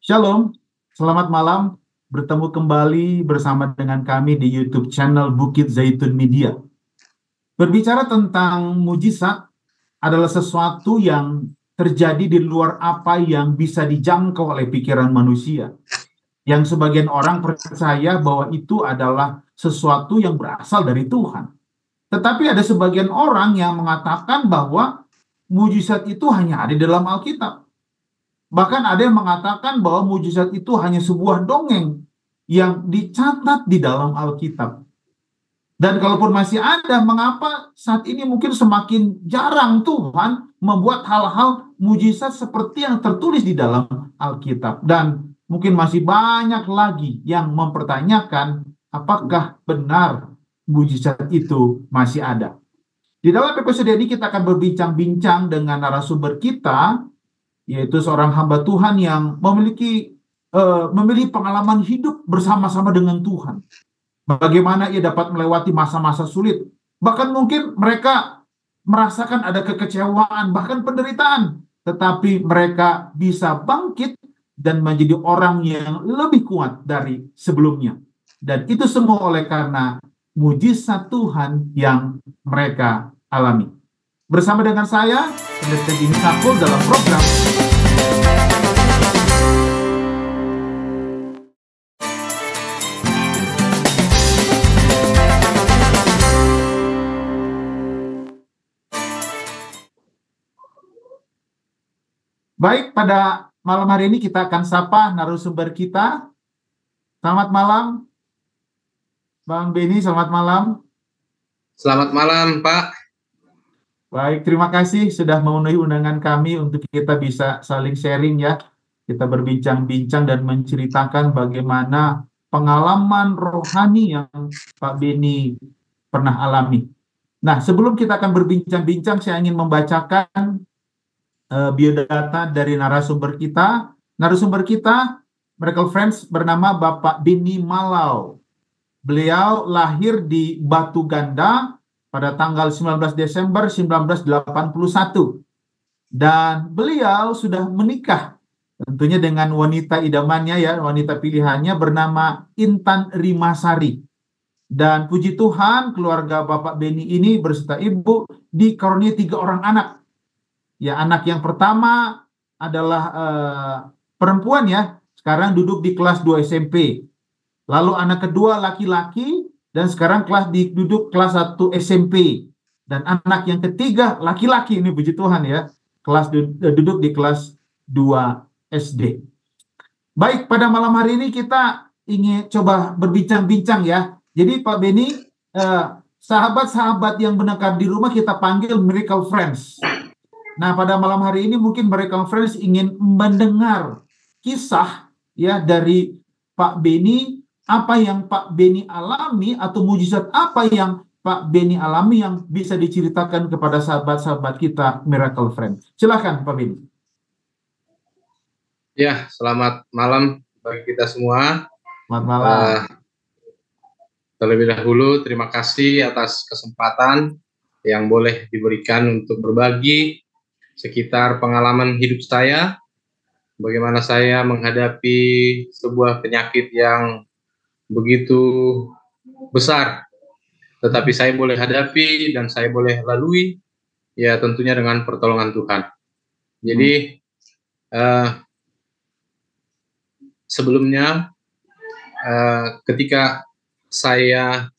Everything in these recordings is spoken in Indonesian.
Shalom, selamat malam. Bertemu kembali bersama dengan kami di YouTube channel Bukit Zaitun Media. Berbicara tentang mujizat adalah sesuatu yang terjadi di luar apa yang bisa dijangkau oleh pikiran manusia. Yang sebagian orang percaya bahwa itu adalah sesuatu yang berasal dari Tuhan. Tetapi ada sebagian orang yang mengatakan bahwa mujizat itu hanya ada di dalam Alkitab. Bahkan ada yang mengatakan bahwa mujizat itu hanya sebuah dongeng yang dicatat di dalam Alkitab. Dan kalaupun masih ada, mengapa saat ini mungkin semakin jarang Tuhan membuat hal-hal mujizat seperti yang tertulis di dalam Alkitab. Dan mungkin masih banyak lagi yang mempertanyakan apakah benar mujizat itu masih ada. Di dalam episode ini kita akan berbincang-bincang dengan narasumber kita, yaitu seorang hamba Tuhan yang memiliki pengalaman hidup bersama-sama dengan Tuhan. Bagaimana ia dapat melewati masa-masa sulit. Bahkan mungkin mereka merasakan ada kekecewaan, bahkan penderitaan. Tetapi mereka bisa bangkit dan menjadi orang yang lebih kuat dari sebelumnya. Dan itu semua oleh karena mujizat Tuhan yang mereka alami. Bersama dengan saya, Pendeta Jimmy Sakul dalam program Baik, pada malam hari ini kita akan sapa narasumber kita. Selamat malam, Bang Beni, selamat malam. Selamat malam, Pak. Baik, terima kasih sudah memenuhi undangan kami untuk kita bisa saling sharing ya. Kita berbincang-bincang dan menceritakan bagaimana pengalaman rohani yang Pak Beni pernah alami. Nah, sebelum kita akan berbincang-bincang, saya ingin membacakan biodata dari narasumber kita. Narasumber kita, Miracle Friends, bernama Bapak Beni Malau. Beliau lahir di Batu Ganda pada tanggal 19 Desember 1981. Dan beliau sudah menikah, tentunya dengan wanita idamannya ya, wanita pilihannya bernama Intan Rimasari. Dan puji Tuhan, keluarga Bapak Beni ini berserta ibu dikaruniai 3 orang anak. Ya, anak yang pertama adalah perempuan ya, sekarang duduk di kelas 2 SMP. Lalu anak kedua laki-laki dan sekarang duduk kelas 1 SMP. Dan anak yang ketiga laki-laki, ini puji Tuhan ya, duduk di kelas 2 SD. Baik, pada malam hari ini kita ingin coba berbincang-bincang ya. Jadi Pak Beni, sahabat-sahabat yang mendengar di rumah kita panggil Miracle Friends. Nah, pada malam hari ini mungkin Miracle Friends ingin mendengar kisah ya dari Pak Beni, apa yang Pak Beni alami atau mujizat apa yang Pak Beni alami yang bisa diceritakan kepada sahabat-sahabat kita Miracle Friends. Silakan Pak Beni. Ya, selamat malam bagi kita semua. Selamat malam. Terlebih dahulu terima kasih atas kesempatan yang boleh diberikan untuk berbagi sekitar pengalaman hidup saya, bagaimana saya menghadapi sebuah penyakit yang begitu besar, tetapi saya boleh hadapi dan saya boleh lalui, ya tentunya dengan pertolongan Tuhan. Jadi sebelumnya ketika saya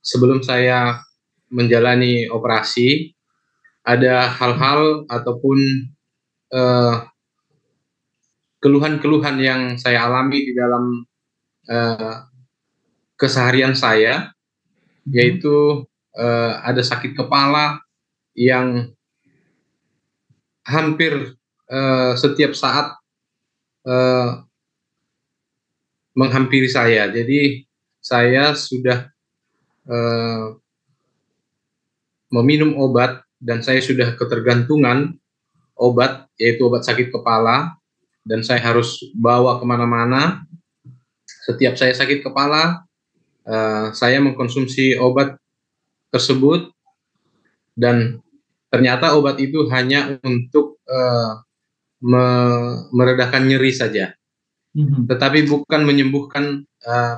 sebelum saya menjalani operasi, ada hal-hal ataupun keluhan-keluhan yang saya alami di dalam keseharian saya, yaitu ada sakit kepala yang hampir setiap saat menghampiri saya. Jadi saya sudah meminum obat dan saya sudah ketergantungan obat, yaitu obat sakit kepala, dan saya harus bawa kemana-mana. Setiap saya sakit kepala, saya mengkonsumsi obat tersebut, dan ternyata obat itu hanya untuk meredakan nyeri saja, tetapi bukan menyembuhkan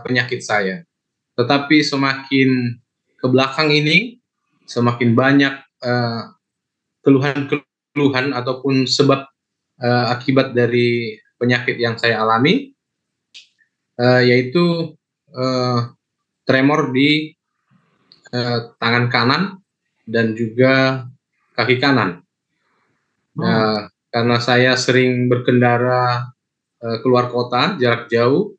penyakit saya. Tetapi semakin ke belakang ini, semakin banyak keluhan-keluhan ataupun sebab akibat dari penyakit yang saya alami, yaitu tremor di tangan kanan dan juga kaki kanan. Karena saya sering berkendara keluar kota jarak jauh,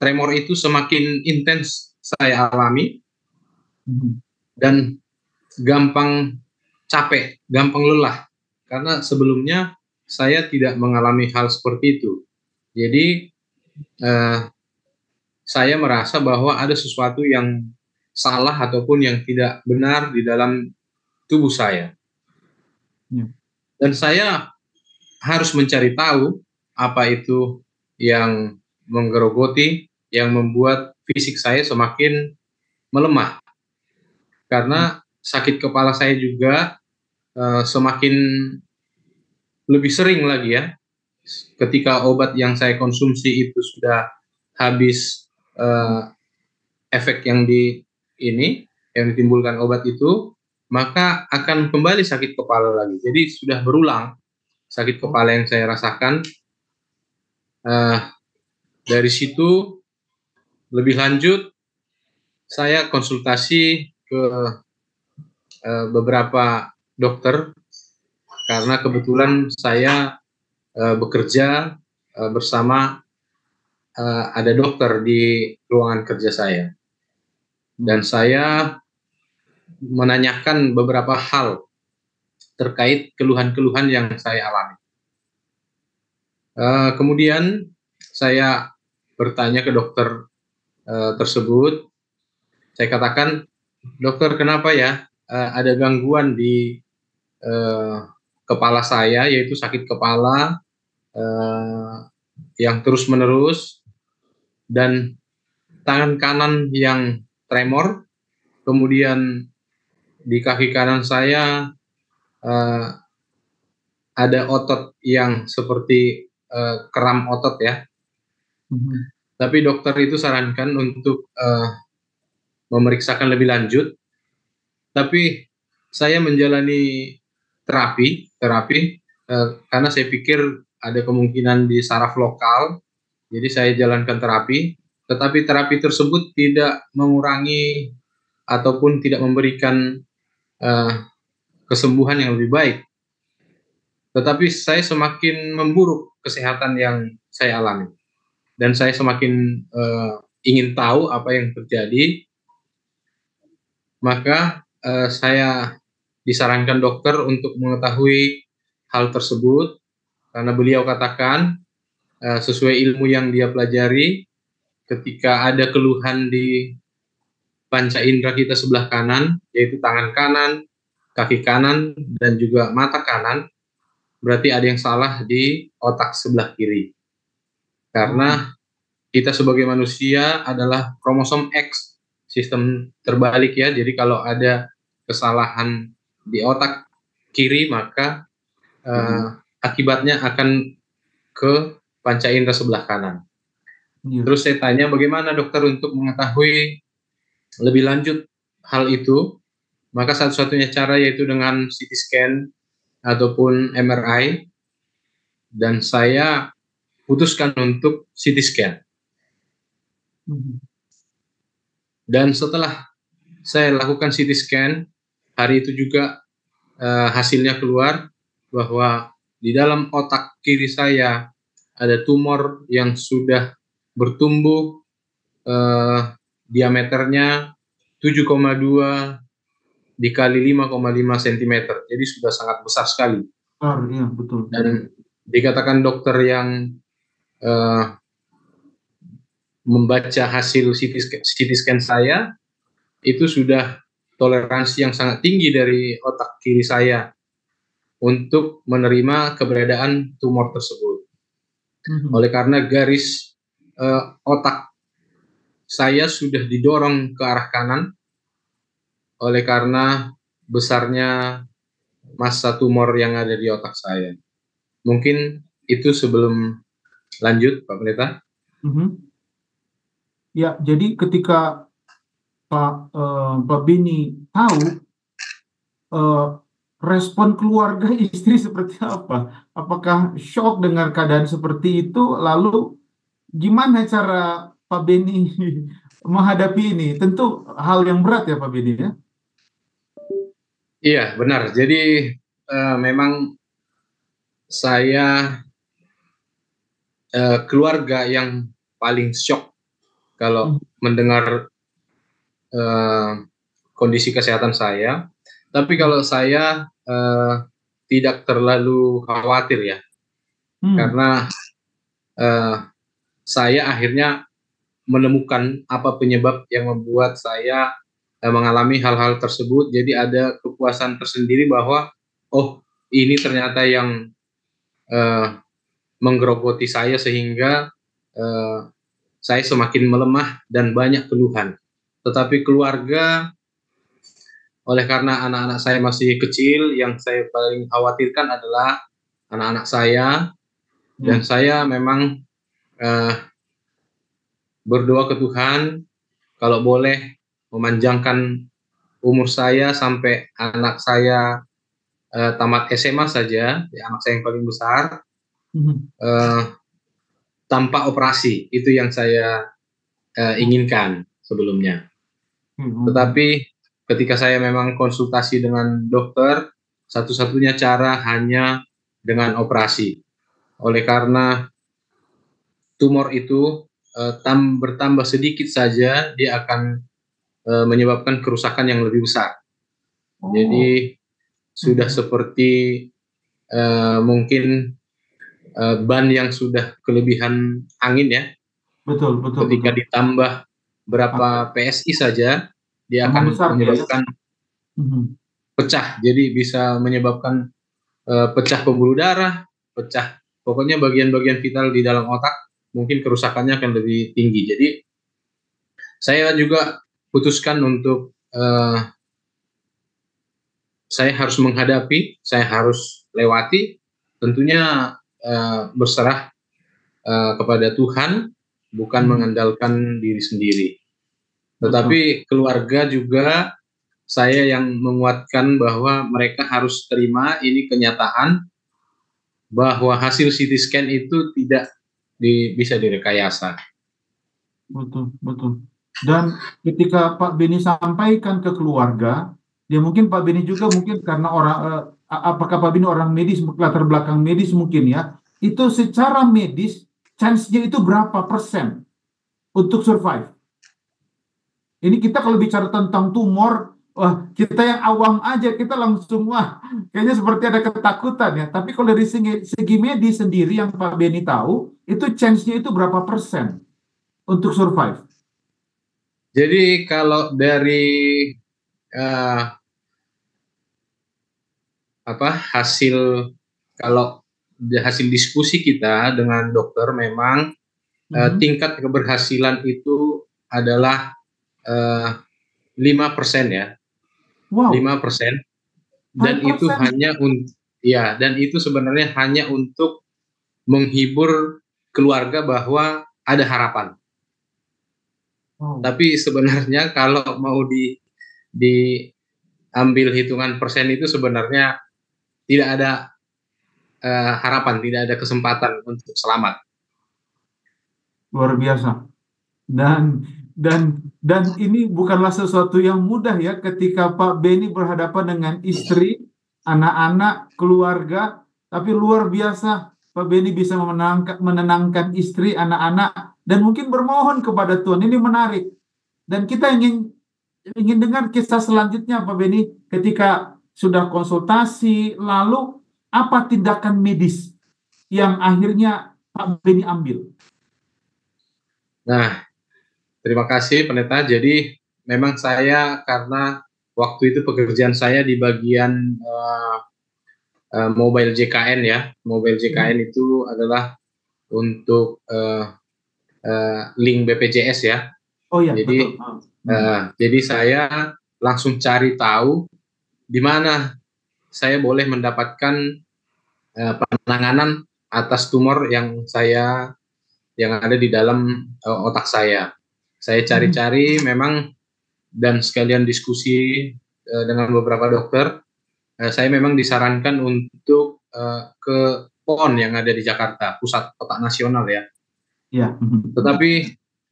tremor itu semakin intens saya alami dan gampang capek, gampang lelah. Karena sebelumnya saya tidak mengalami hal seperti itu. Jadi saya merasa bahwa ada sesuatu yang salah ataupun yang tidak benar di dalam tubuh saya. Dan saya harus mencari tahu apa itu yang menggerogoti, yang membuat fisik saya semakin melemah. Karena sakit kepala saya juga semakin lebih sering lagi ya. Ketika obat yang saya konsumsi itu sudah habis efek yang ditimbulkan obat itu, maka akan kembali sakit kepala lagi. Jadi sudah berulang sakit kepala yang saya rasakan. Dari situ lebih lanjut saya konsultasi ke beberapa dokter karena kebetulan saya bekerja bersama ada dokter di ruangan kerja saya, dan saya menanyakan beberapa hal terkait keluhan-keluhan yang saya alami. Kemudian saya bertanya ke dokter tersebut. Saya katakan, dokter, kenapa ya ada gangguan di kepala saya, yaitu sakit kepala yang terus-menerus dan tangan kanan yang tremor, kemudian di kaki kanan saya ada otot yang seperti kram otot ya. Tapi dokter itu sarankan untuk memeriksakan lebih lanjut. Tapi saya menjalani terapi karena saya pikir ada kemungkinan di saraf lokal, jadi saya jalankan terapi. Tetapi terapi tersebut tidak mengurangi ataupun tidak memberikan kesembuhan yang lebih baik. Tetapi saya semakin memburuk kesehatan yang saya alami. Dan saya semakin ingin tahu apa yang terjadi. Maka saya disarankan dokter untuk mengetahui hal tersebut. Karena beliau katakan sesuai ilmu yang dia pelajari, ketika ada keluhan di panca indera kita sebelah kanan, yaitu tangan kanan, kaki kanan, dan juga mata kanan, berarti ada yang salah di otak sebelah kiri. Karena kita sebagai manusia adalah kromosom X, sistem terbalik ya. Jadi kalau ada kesalahan di otak kiri, maka akibatnya akan ke panca indera sebelah kanan. Terus saya tanya, bagaimana dokter untuk mengetahui lebih lanjut hal itu? Maka satu-satunya cara yaitu dengan CT scan ataupun MRI, dan saya putuskan untuk CT scan. Dan setelah saya lakukan CT scan, hari itu juga hasilnya keluar bahwa di dalam otak kiri saya ada tumor yang sudah bertumbuh, diameternya 7,2 dikali 5,5 cm. Jadi sudah sangat besar sekali. Iya, betul. Dan dikatakan dokter yang membaca hasil CT scan saya, itu sudah toleransi yang sangat tinggi dari otak kiri saya untuk menerima keberadaan tumor tersebut. Oleh karena garis otak saya sudah didorong ke arah kanan, oleh karena besarnya massa tumor yang ada di otak saya. Mungkin itu sebelum lanjut, Pak Pendeta. Ya, jadi ketika Pak Beni tahu, respon keluarga istri seperti apa? Apakah shock dengan keadaan seperti itu? Lalu gimana cara Pak Beni menghadapi ini? Tentu hal yang berat ya Pak Beni ya. Iya, benar. Jadi memang saya keluarga yang paling shock kalau mendengar kondisi kesehatan saya. Tapi kalau saya tidak terlalu khawatir ya, karena saya akhirnya menemukan apa penyebab yang membuat saya mengalami hal-hal tersebut. Jadi ada kepuasan tersendiri bahwa oh, ini ternyata yang menggerogoti saya sehingga saya semakin melemah dan banyak keluhan. Tetapi keluarga, oleh karena anak-anak saya masih kecil, yang saya paling khawatirkan adalah anak-anak saya. Dan saya memang berdoa ke Tuhan, kalau boleh memanjangkan umur saya sampai anak saya tamat SMA saja, anak saya yang paling besar, tanpa operasi. Itu yang saya inginkan sebelumnya. Tetapi ketika saya memang konsultasi dengan dokter, satu-satunya cara hanya dengan operasi. Oleh karena tumor itu bertambah sedikit saja, dia akan menyebabkan kerusakan yang lebih besar. Jadi sudah seperti mungkin ban yang sudah kelebihan angin ya. Betul. Ketika ditambah berapa PSI saja, dia akan menyebabkan pecah. Jadi bisa menyebabkan pecah pembuluh darah, pokoknya bagian-bagian vital di dalam otak, mungkin kerusakannya akan lebih tinggi. Jadi saya juga putuskan untuk saya harus menghadapi, saya harus lewati, tentunya berserah kepada Tuhan, bukan mengandalkan diri sendiri. Tetapi keluarga juga saya yang menguatkan bahwa mereka harus terima ini kenyataan bahwa hasil CT scan itu tidak bisa direkayasa. Betul. Dan ketika Pak Beni sampaikan ke keluarga, ya mungkin Pak Beni juga mungkin karena apakah Pak Beni orang medis, latar belakang medis mungkin ya, itu secara medis chance-nya itu berapa persen untuk survive? Ini kita kalau bicara tentang tumor, wah kita yang awam aja kita langsung wah kayaknya seperti ada ketakutan ya. Tapi kalau dari segi medis sendiri yang Pak Beni tahu, itu chance-nya itu berapa persen untuk survive? Jadi kalau dari hasil diskusi kita dengan dokter, memang tingkat keberhasilan itu adalah 5% ya. Wow. 5%. Dan 5%. Itu hanya dan itu sebenarnya hanya untuk menghibur keluarga bahwa ada harapan. Tapi sebenarnya kalau mau diambil hitungan persen itu sebenarnya tidak ada harapan, tidak ada kesempatan untuk selamat. Luar biasa. Dan ini bukanlah sesuatu yang mudah ya ketika Pak Beni berhadapan dengan istri, anak-anak, keluarga, tapi luar biasa Pak Beni bisa menenangkan istri, anak-anak, dan mungkin bermohon kepada Tuhan. Ini menarik. Dan kita ingin dengar kisah selanjutnya Pak Beni ketika sudah konsultasi, lalu apa tindakan medis yang akhirnya Pak Beni ambil? Nah, terima kasih Pendeta. Jadi memang saya karena waktu itu pekerjaan saya di bagian mobile JKN ya. Mobile JKN itu adalah untuk link BPJS ya. Oh ya. Jadi jadi saya langsung cari tahu di mana saya boleh mendapatkan penanganan atas tumor yang ada di dalam otak saya. Saya cari-cari memang dan sekalian diskusi dengan beberapa dokter. Saya memang disarankan untuk ke PON yang ada di Jakarta, Pusat Otak Nasional ya. Ya. Tetapi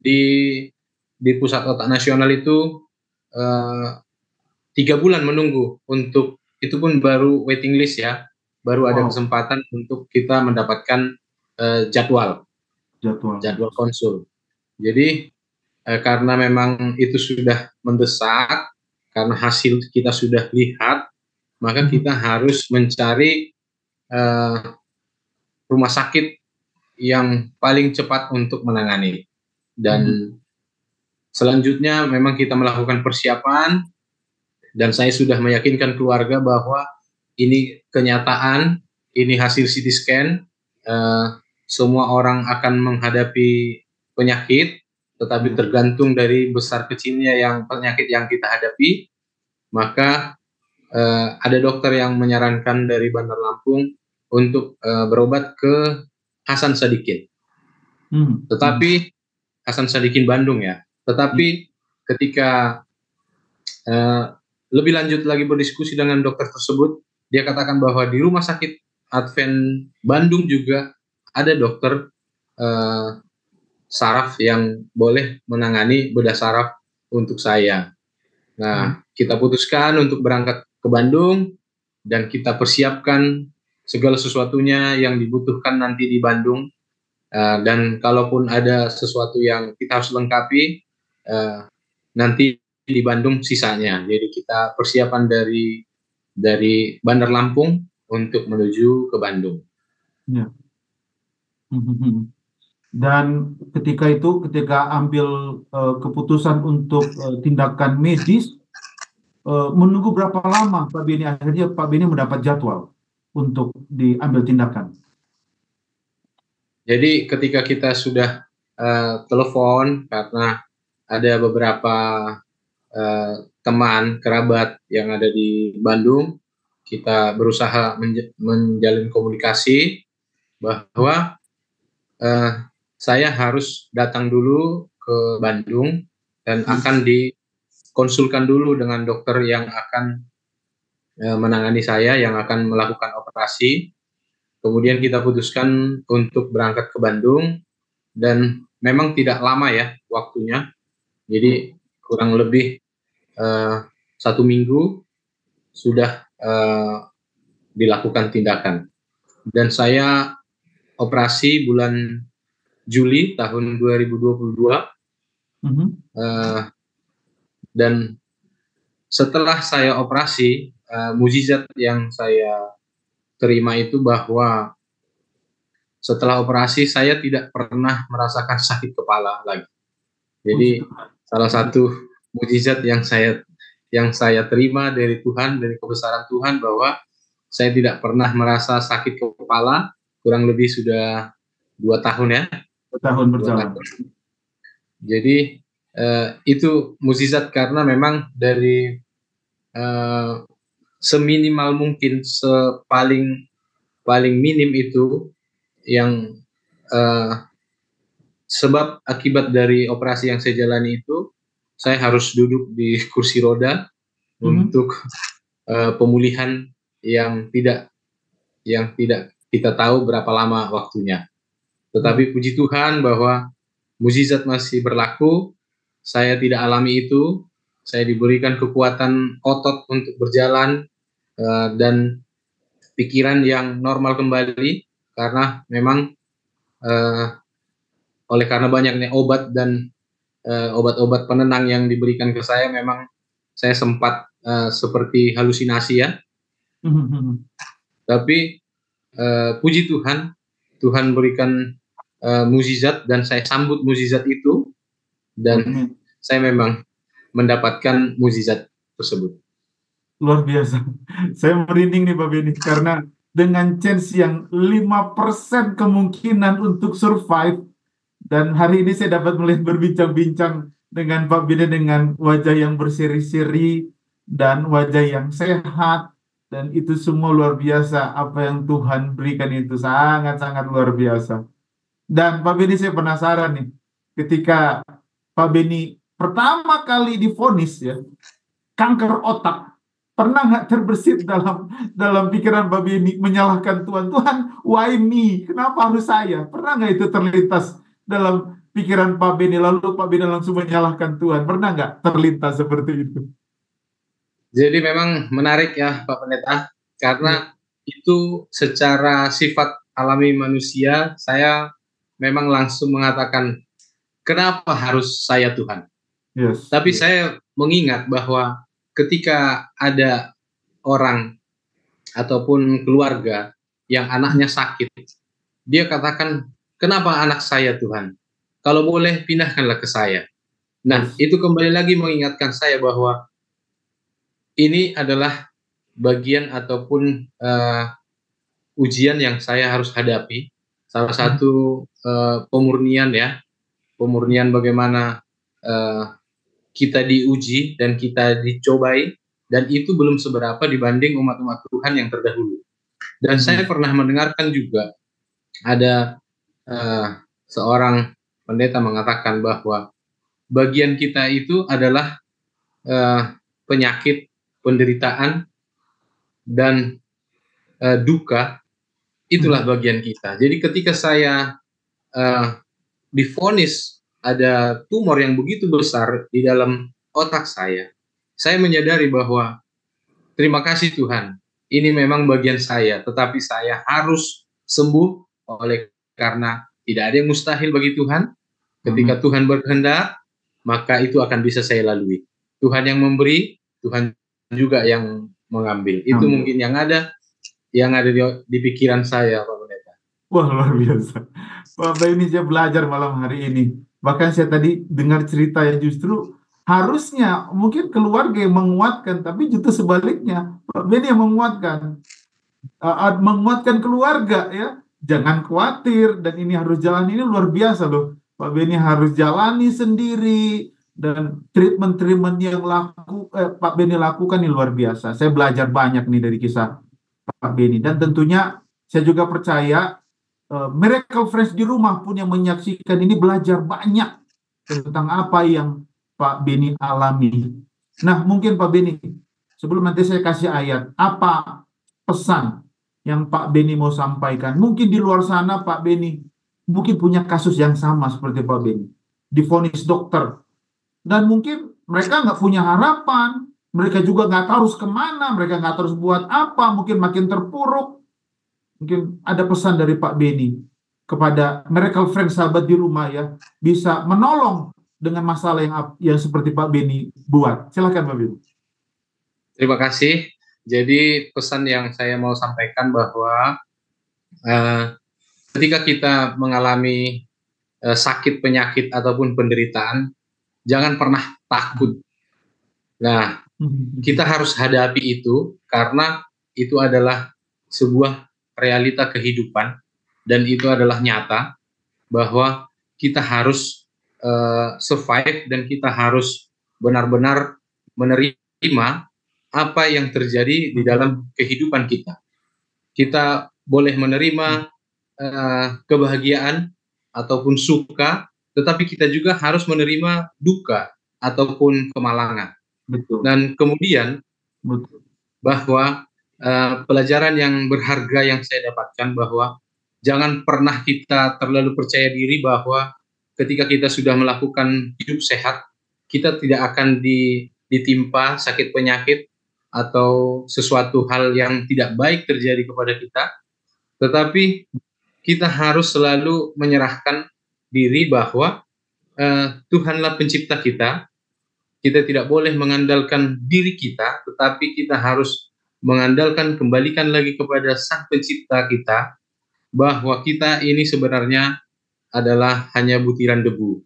di Pusat Otak Nasional itu 3 bulan menunggu untuk, itu pun baru waiting list ya, baru ada kesempatan untuk kita mendapatkan jadwal konsul. Jadi karena memang itu sudah mendesak, karena hasil kita sudah lihat, maka kita harus mencari rumah sakit yang paling cepat untuk menangani. Dan selanjutnya memang kita melakukan persiapan, dan saya sudah meyakinkan keluarga bahwa ini kenyataan, ini hasil CT scan, semua orang akan menghadapi penyakit, tetapi tergantung dari besar kecilnya penyakit yang kita hadapi. Maka ada dokter yang menyarankan dari Bandar Lampung untuk berobat ke Hasan Sadikin. Tetapi Hasan Sadikin Bandung ya. Tetapi ketika lebih lanjut lagi berdiskusi dengan dokter tersebut, dia katakan bahwa di Rumah Sakit Advent Bandung juga ada dokter saraf yang boleh menangani bedah saraf untuk saya. Nah, kita putuskan untuk berangkat ke Bandung, dan kita persiapkan segala sesuatunya yang dibutuhkan nanti di Bandung. Dan kalaupun ada sesuatu yang kita harus lengkapi, nanti di Bandung sisanya. Jadi kita persiapan dari Bandar Lampung untuk menuju ke Bandung. Ya. Dan ketika ambil keputusan untuk tindakan medis, menunggu berapa lama Pak Beni? Akhirnya Pak Beni mendapat jadwal untuk diambil tindakan. Jadi ketika kita sudah telepon, karena ada beberapa teman kerabat yang ada di Bandung, kita berusaha menjalin komunikasi bahwa saya harus datang dulu ke Bandung dan akan dikonsulkan dulu dengan dokter yang akan menangani saya, yang akan melakukan operasi. Kemudian kita putuskan untuk berangkat ke Bandung, dan memang tidak lama ya waktunya. Jadi kurang lebih 1 minggu sudah dilakukan tindakan. Dan saya operasi bulan Juli tahun 2022. Dan setelah saya operasi, mukjizat yang saya terima itu bahwa setelah operasi saya tidak pernah merasakan sakit kepala lagi. Jadi salah satu mukjizat yang saya terima dari Tuhan, dari kebesaran Tuhan, bahwa saya tidak pernah merasa sakit kepala, kurang lebih sudah 2 tahun ya. 2 tahun berjalan. Jadi itu mukjizat, karena memang dari seminimal mungkin, paling minim itu yang sebab akibat dari operasi yang saya jalani itu, saya harus duduk di kursi roda untuk pemulihan yang tidak kita tahu berapa lama waktunya. Tetapi puji Tuhan bahwa mukjizat masih berlaku. Saya tidak alami itu. Saya diberikan kekuatan otot untuk berjalan dan pikiran yang normal kembali, karena memang oleh karena banyaknya obat dan obat-obat penenang yang diberikan ke saya, memang saya sempat seperti halusinasi ya. Tapi puji Tuhan, Tuhan berikan mukjizat, dan saya sambut mukjizat itu, dan saya memang mendapatkan mukjizat tersebut. Luar biasa. Saya merinding nih Pak Beni, karena dengan chance yang 5% kemungkinan untuk survive, dan hari ini saya dapat melihat berbincang-bincang dengan Pak Beni dengan wajah yang berseri-seri dan wajah yang sehat, Dan itu semua luar biasa. Apa yang Tuhan berikan itu sangat-sangat luar biasa. Dan Pak Beni, saya penasaran nih, ketika Pak Beni pertama kali divonis ya, kanker otak, pernah nggak terbersit dalam pikiran Pak Beni menyalahkan Tuhan? Tuhan, why me? Kenapa harus saya? Pernah nggak itu terlintas dalam pikiran Pak Beni, lalu Pak Beni langsung menyalahkan Tuhan? Pernah nggak terlintas seperti itu? Jadi memang menarik ya Pak Pendeta, Ya. karena itu secara sifat alami manusia, saya memang langsung mengatakan, kenapa harus saya Tuhan? Yes, Tapi yes. saya mengingat bahwa ketika ada orang ataupun keluarga yang anaknya sakit, dia katakan, kenapa anak saya Tuhan? Kalau boleh pindahkanlah ke saya. Nah, Yes. itu kembali lagi mengingatkan saya bahwa ini adalah bagian ataupun ujian yang saya harus hadapi. Salah satu pemurnian ya, pemurnian bagaimana kita diuji dan kita dicobai, dan itu belum seberapa dibanding umat-umat Tuhan yang terdahulu. Dan saya Yes. pernah mendengarkan juga ada seorang pendeta mengatakan bahwa bagian kita itu adalah penyakit, penderitaan, dan duka, itulah bagian kita. Jadi ketika saya divonis ada tumor yang begitu besar di dalam otak saya menyadari bahwa terima kasih Tuhan, ini memang bagian saya, tetapi saya harus sembuh oleh karena tidak ada yang mustahil bagi Tuhan. Ketika Amin. Tuhan berkehendak, maka itu akan bisa saya lalui. Tuhan yang memberi, Tuhan juga yang mengambil. Itu Amin. mungkin yang ada di pikiran saya, Pak Pendeta. Wah, luar biasa. Pak Beni, saya belajar malam hari ini. Bahkan saya tadi dengar cerita yang justru harusnya mungkin keluarga yang menguatkan, tapi justru sebaliknya. Pak Beni yang menguatkan. Menguatkan keluarga ya. Jangan khawatir, dan ini harus jalan, ini luar biasa loh. Pak Beni harus jalani sendiri, dan treatment-treatment yang Pak Beni lakukan ini luar biasa. Saya belajar banyak nih dari kisah Pak Beni, dan tentunya saya juga percaya Miracle Friends di rumah pun yang menyaksikan ini belajar banyak tentang apa yang Pak Beni alami. Nah, mungkin Pak Beni, sebelum nanti saya kasih ayat, apa pesan yang Pak Beni mau sampaikan? Mungkin di luar sana Pak Beni mungkin punya kasus yang sama seperti Pak Beni, divonis dokter, dan mungkin mereka nggak punya harapan, mereka juga nggak tahu harus kemana, mereka nggak tahu harus buat apa, mungkin makin terpuruk. Mungkin ada pesan dari Pak Beni kepada Miracle Friends sahabat di rumah ya, bisa menolong dengan masalah yang seperti Pak Beni buat. Silakan Pak Beni. Terima kasih. Jadi pesan yang saya mau sampaikan bahwa ketika kita mengalami sakit, penyakit, ataupun penderitaan, jangan pernah takut. Nah, kita harus hadapi itu karena itu adalah sebuah realita kehidupan dan itu adalah nyata bahwa kita harus survive dan kita harus benar-benar menerima apa yang terjadi di dalam kehidupan kita. Kita boleh menerima kebahagiaan ataupun suka, tetapi kita juga harus menerima duka ataupun kemalangan. Betul. Dan kemudian Betul. bahwa pelajaran yang berharga yang saya dapatkan bahwa jangan pernah kita terlalu percaya diri bahwa ketika kita sudah melakukan hidup sehat, kita tidak akan ditimpa sakit penyakit atau sesuatu hal yang tidak baik terjadi kepada kita, tetapi kita harus selalu menyerahkan diri bahwa Tuhanlah pencipta kita. Kita tidak boleh mengandalkan diri kita, tetapi kita harus mengandalkan, kembalikan lagi kepada Sang Pencipta kita, bahwa kita ini sebenarnya adalah hanya butiran debu.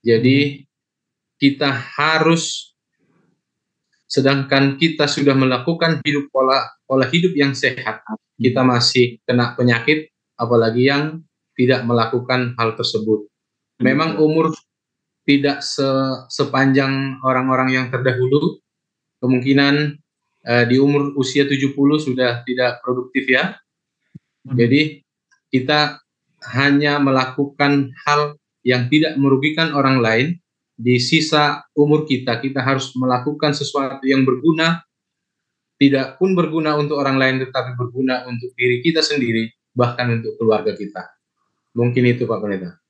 Jadi kita harus, sedangkan kita sudah melakukan pola hidup yang sehat, kita masih kena penyakit, apalagi yang tidak melakukan hal tersebut. Memang umur tidak sepanjang orang-orang yang terdahulu, kemungkinan di umur usia 70 sudah tidak produktif ya. Jadi kita hanya melakukan hal yang tidak merugikan orang lain. Di sisa umur kita harus melakukan sesuatu yang berguna, tidak pun berguna untuk orang lain, tetapi berguna untuk diri kita sendiri, bahkan untuk keluarga kita. Mungkin itu Pak Pendeta.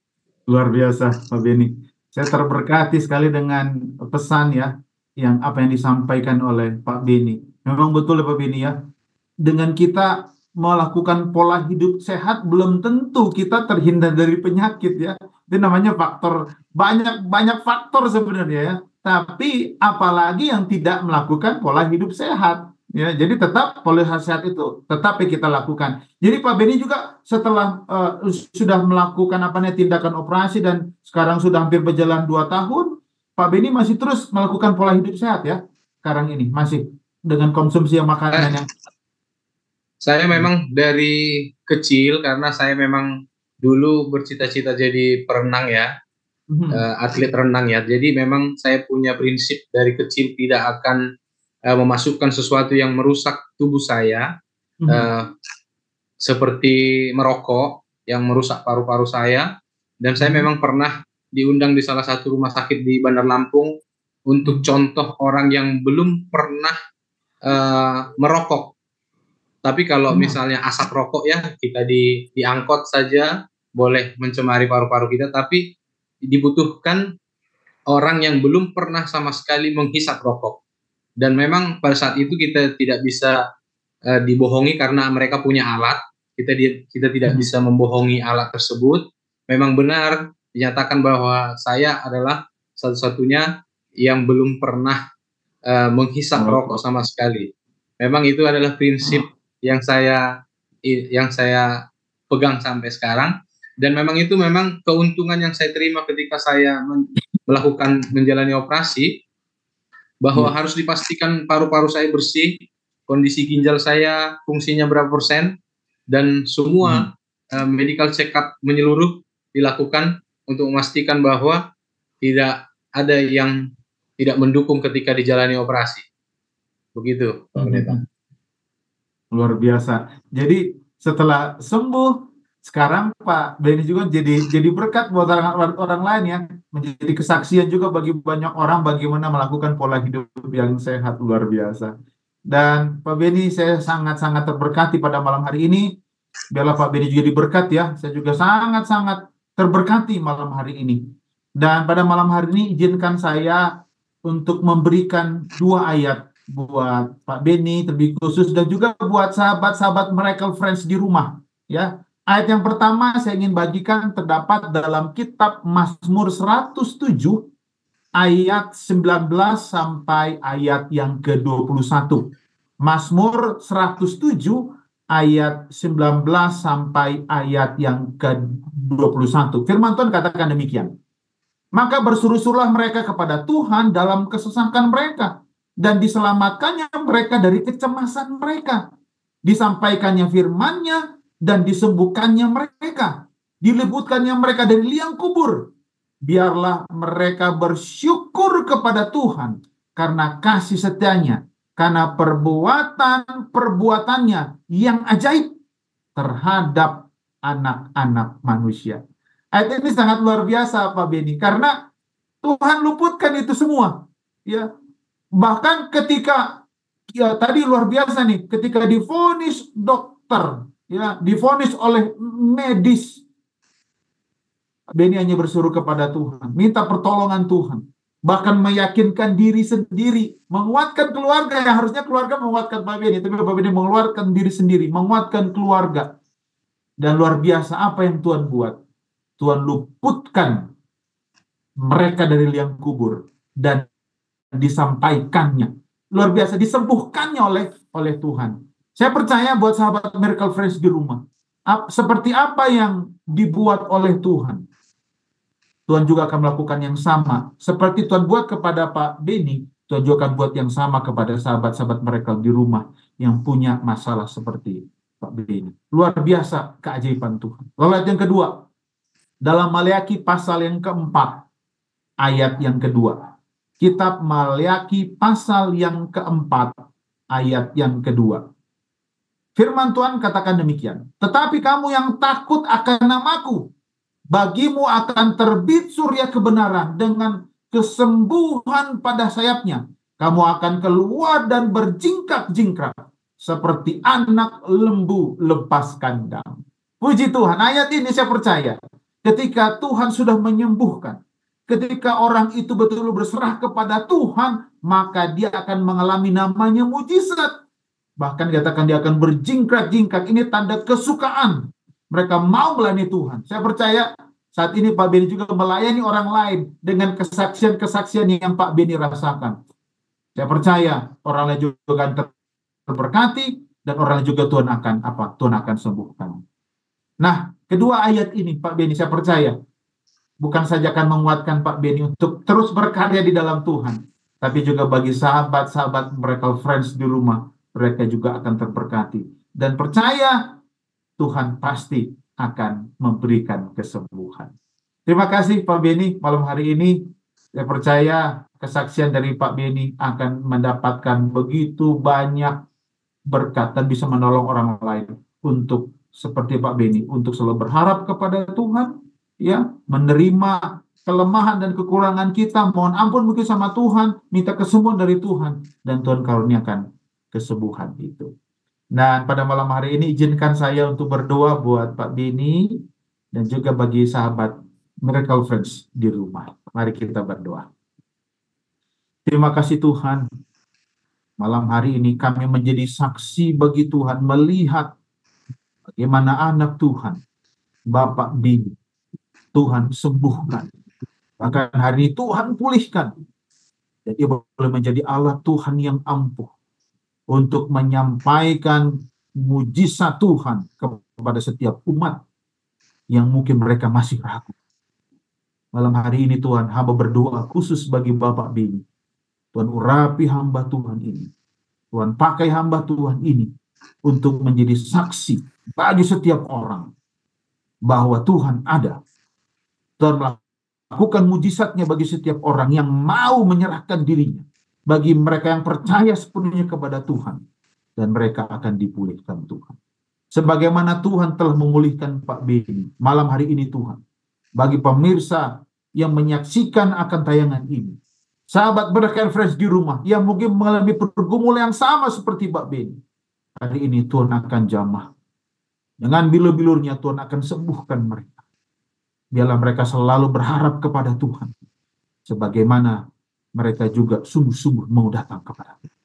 Luar biasa Pak Beni. Saya terberkati sekali dengan pesan ya, yang apa yang disampaikan oleh Pak Beni. Memang betul ya Pak Beni ya, dengan kita melakukan pola hidup sehat belum tentu kita terhindar dari penyakit ya. Itu namanya faktor, banyak faktor sebenarnya ya. Tapi apalagi yang tidak melakukan pola hidup sehat ya. Jadi tetap pola hidup sehat itu tetap kita lakukan. Jadi Pak Beni juga setelah sudah melakukan tindakan operasi dan sekarang sudah hampir berjalan 2 tahun, Pak Beni masih terus melakukan pola hidup sehat ya. Sekarang ini masih dengan konsumsi yang makanan yang saya memang dari kecil, karena saya memang dulu bercita-cita jadi perenang ya, atlet renang ya. Jadi memang saya punya prinsip dari kecil tidak akan memasukkan sesuatu yang merusak tubuh saya, seperti merokok yang merusak paru-paru saya. Dan saya memang pernah diundang di salah satu rumah sakit di Bandar Lampung untuk contoh orang yang belum pernah merokok. Tapi kalau misalnya asap rokok ya, kita di angkot saja boleh mencemari paru-paru kita, tapi dibutuhkan orang yang belum pernah sama sekali menghisap rokok. Dan memang pada saat itu kita tidak bisa dibohongi karena mereka punya alat. Kita tidak bisa membohongi alat tersebut. Memang benar dinyatakan bahwa saya adalah satu-satunya yang belum pernah menghisap rokok sama sekali. Memang itu adalah prinsip yang saya pegang sampai sekarang, dan memang itu memang keuntungan yang saya terima ketika saya menjalani operasi, bahwa harus dipastikan paru-paru saya bersih, kondisi ginjal saya fungsinya berapa persen, dan semua medical check up menyeluruh dilakukan untuk memastikan bahwa tidak ada yang tidak mendukung ketika dijalani operasi. Begitu Pak Pendeta. Luar biasa. Jadi setelah sembuh, sekarang Pak Beni juga jadi berkat buat orang lain ya, menjadi kesaksian juga bagi banyak orang bagaimana melakukan pola hidup yang sehat. Luar biasa. Dan Pak Beni, saya sangat-sangat terberkati pada malam hari ini. Biarlah Pak Beni juga diberkat ya. Saya juga sangat-sangat terberkati malam hari ini. Dan pada malam hari ini izinkan saya untuk memberikan 2 ayat buat Pak Beni terlebih khusus, dan juga buat sahabat-sahabat Miracle Friends di rumah ya. Ayat yang pertama saya ingin bagikan terdapat dalam kitab Mazmur 107 ayat 19 sampai ayat yang ke-21. Mazmur 107 ayat 19 sampai ayat yang ke-21. Firman Tuhan katakan demikian. Maka berseru-serulah mereka kepada Tuhan dalam kesesakan mereka, dan diselamatkannya mereka dari kecemasan mereka. Disampaikannya firman-Nya dan disembuhkannya mereka. Diluputkannya mereka dari liang kubur. Biarlah mereka bersyukur kepada Tuhan karena kasih setianya, karena perbuatan-perbuatannya yang ajaib terhadap anak-anak manusia. Ayat ini sangat luar biasa Pak Beni, karena Tuhan luputkan itu semua ya. Bahkan ketika ya tadi luar biasa nih, ketika divonis dokter ya, divonis oleh medis, Beni hanya bersuruh kepada Tuhan, minta pertolongan Tuhan, bahkan meyakinkan diri sendiri, menguatkan keluarga. Yang harusnya keluarga menguatkan Pak Beni, tapi Pak Beni mengeluarkan diri sendiri, menguatkan keluarga. Dan luar biasa apa yang Tuhan buat. Tuhan luputkan mereka dari liang kubur dan disampaikannya. Luar biasa, disembuhkannya oleh Tuhan. Saya percaya buat sahabat Miracle Friends di rumah, seperti apa yang dibuat oleh Tuhan, Tuhan juga akan melakukan yang sama. Seperti Tuhan buat kepada Pak Beni, Tuhan juga akan buat yang sama kepada sahabat-sahabat mereka di rumah yang punya masalah seperti Pak Beni. Luar biasa keajaiban Tuhan. Lalu ayat yang kedua, dalam Maleakhi pasal yang keempat, ayat yang kedua. Kitab Maleakhi pasal yang keempat, ayat yang kedua. Firman Tuhan katakan demikian. Tetapi kamu yang takut akan namaku, bagimu akan terbit surya kebenaran dengan kesembuhan pada sayapnya. Kamu akan keluar dan berjingkrak-jingkrak seperti anak lembu lepas kandang. Puji Tuhan, ayat ini saya percaya ketika Tuhan sudah menyembuhkan, ketika orang itu betul-betul berserah kepada Tuhan, maka dia akan mengalami namanya mujizat. Bahkan dikatakan dia akan berjingkrak-jingkrak. Ini tanda kesukaan. Mereka mau melayani Tuhan. Saya percaya saat ini Pak Beni juga melayani orang lain dengan kesaksian-kesaksian yang Pak Beni rasakan. Saya percaya orang lain juga akan terberkati dan orang lain juga Tuhan akan sembuhkan. Nah, kedua ayat ini Pak Beni saya percaya bukan saja akan menguatkan Pak Beni untuk terus berkarya di dalam Tuhan, tapi juga bagi sahabat-sahabat mereka friends di rumah, mereka juga akan terberkati. Dan percaya Tuhan pasti akan memberikan kesembuhan. Terima kasih Pak Beni malam hari ini. Saya percaya kesaksian dari Pak Beni akan mendapatkan begitu banyak berkat dan bisa menolong orang lain untuk seperti Pak Beni, untuk selalu berharap kepada Tuhan, ya, menerima kelemahan dan kekurangan kita, mohon ampun mungkin sama Tuhan, minta kesembuhan dari Tuhan, dan Tuhan karuniakan kesembuhan itu. Dan pada malam hari ini izinkan saya untuk berdoa buat Pak Beni dan juga bagi sahabat Miracle Friends di rumah. Mari kita berdoa. Terima kasih Tuhan. Malam hari ini kami menjadi saksi bagi Tuhan, melihat bagaimana anak Tuhan, Bapak Beni, Tuhan sembuhkan. Bahkan hari ini Tuhan pulihkan. Dan dia boleh menjadi Allah Tuhan yang ampuh untuk menyampaikan mujizat Tuhan kepada setiap umat yang mungkin mereka masih ragu. Malam hari ini Tuhan, hamba berdoa khusus bagi Bapak Beni. Tuhan urapi hamba Tuhan ini. Tuhan pakai hamba Tuhan ini untuk menjadi saksi bagi setiap orang bahwa Tuhan ada. Tuhan melakukan mujizatnya bagi setiap orang yang mau menyerahkan dirinya. Bagi mereka yang percaya sepenuhnya kepada Tuhan. Dan mereka akan dipulihkan Tuhan. Sebagaimana Tuhan telah memulihkan Pak Beni malam hari ini Tuhan. Bagi pemirsa yang menyaksikan akan tayangan ini. Sahabat Miracle Friends di rumah yang mungkin mengalami pergumulan yang sama seperti Pak Beni. Hari ini Tuhan akan jamah. Dengan bilur-bilurnya Tuhan akan sembuhkan mereka. Biarlah mereka selalu berharap kepada Tuhan. Sebagaimana mereka juga sungguh-sungguh mau datang kepada Tuhan.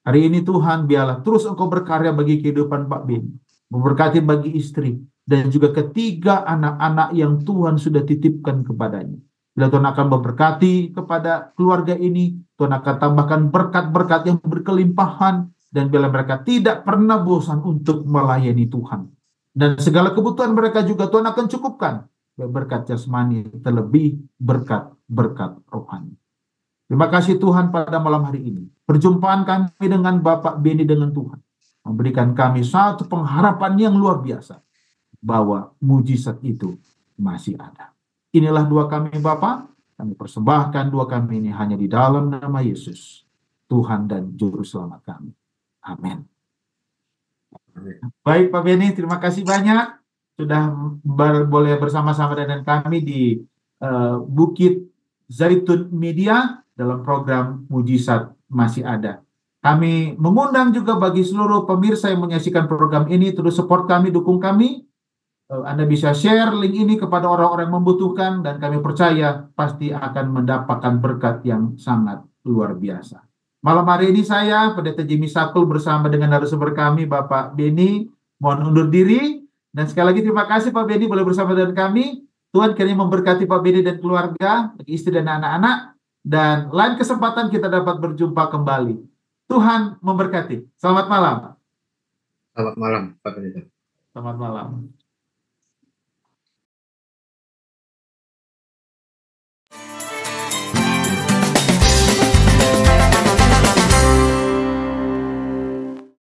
Hari ini Tuhan biarlah terus Engkau berkarya bagi kehidupan Pak Beni. Memberkati bagi istri. Dan juga ketiga anak-anak yang Tuhan sudah titipkan kepadanya. Bila Tuhan akan memberkati kepada keluarga ini, Tuhan akan tambahkan berkat-berkat yang berkelimpahan, dan bila mereka tidak pernah bosan untuk melayani Tuhan. Dan segala kebutuhan mereka juga Tuhan akan cukupkan. Berkat jasmani, terlebih berkat-berkat rohani. Terima kasih Tuhan pada malam hari ini. Perjumpaan kami dengan Bapak Beni dengan Tuhan. Memberikan kami satu pengharapan yang luar biasa. Bahwa mujizat itu masih ada. Inilah doa kami Bapa. Kami persembahkan doa kami ini hanya di dalam nama Yesus, Tuhan dan Juru Selamat kami. Amin. Baik Pak Beni, terima kasih banyak sudah boleh bersama-sama dengan kami di Bukit Zaitun Media dalam program Mujizat Masih Ada. Kami mengundang juga bagi seluruh pemirsa yang menyaksikan program ini, terus support kami, dukung kami. Anda bisa share link ini kepada orang-orang yang membutuhkan dan kami percaya pasti akan mendapatkan berkat yang sangat luar biasa. Malam hari ini saya, Pendeta Jimmy Sakul bersama dengan narasumber kami, Bapak Beni, mohon undur diri. Dan sekali lagi terima kasih Pak Beni boleh bersama dengan kami. Tuhan kiranya memberkati Pak Beni dan keluarga, istri dan anak-anak. Dan lain kesempatan kita dapat berjumpa kembali. Tuhan memberkati. Selamat malam. Selamat malam, Pak Pendeta. Selamat malam.